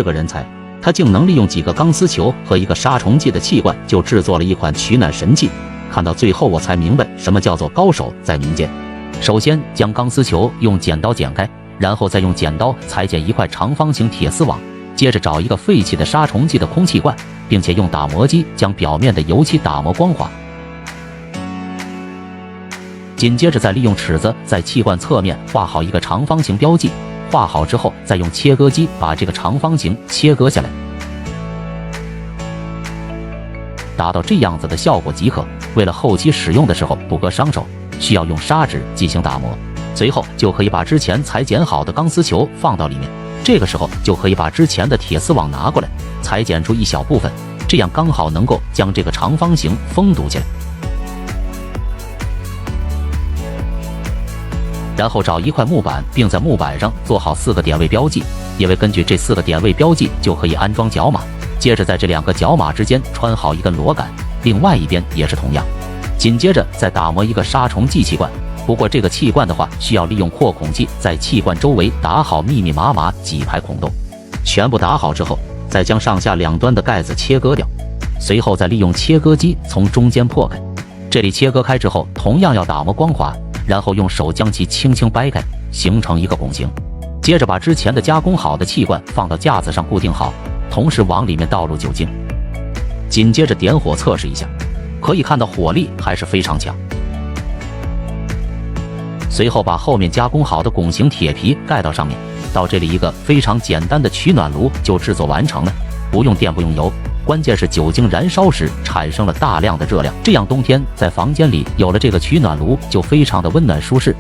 是个人才，他竟能利用几个钢丝球和一个杀虫剂的气罐就制作了一款取暖神器。看到最后，我才明白什么叫做高手在民间。首先将钢丝球用剪刀剪开，然后再用剪刀裁剪一块长方形铁丝网，接着找一个废弃的杀虫剂的空气罐，并且用打磨机将表面的油漆打磨光滑。紧接着再利用尺子在气罐侧面画好一个长方形标记，画好之后再用切割机把这个长方形切割下来，达到这样子的效果即可。为了后期使用的时候不割伤手，需要用砂纸进行打磨。随后就可以把之前裁剪好的钢丝球放到里面，这个时候就可以把之前的铁丝网拿过来，裁剪出一小部分，这样刚好能够将这个长方形封堵起来。然后找一块木板，并在木板上做好4个点位标记，因为根据这4个点位标记就可以安装角码。接着在这2个角码之间穿好一根螺杆，另外一边也是同样。紧接着再打磨一个杀虫剂气罐，不过这个气罐的话，需要利用扩孔器在气罐周围打好密密麻麻几排孔洞。全部打好之后，再将上下2端的盖子切割掉，随后再利用切割机从中间破开。这里切割开之后，同样要打磨光滑，然后用手将其轻轻掰开，形成一个拱形。接着把之前的加工好的气罐放到架子上固定好，同时往里面倒入酒精。紧接着点火测试一下，可以看到火力还是非常强。随后把后面加工好的拱形铁皮盖到上面。到这里一个非常简单的取暖炉就制作完成了，不用电不用油，关键是酒精燃烧时产生了大量的热量，这样冬天在房间里有了这个取暖炉就非常的温暖舒适。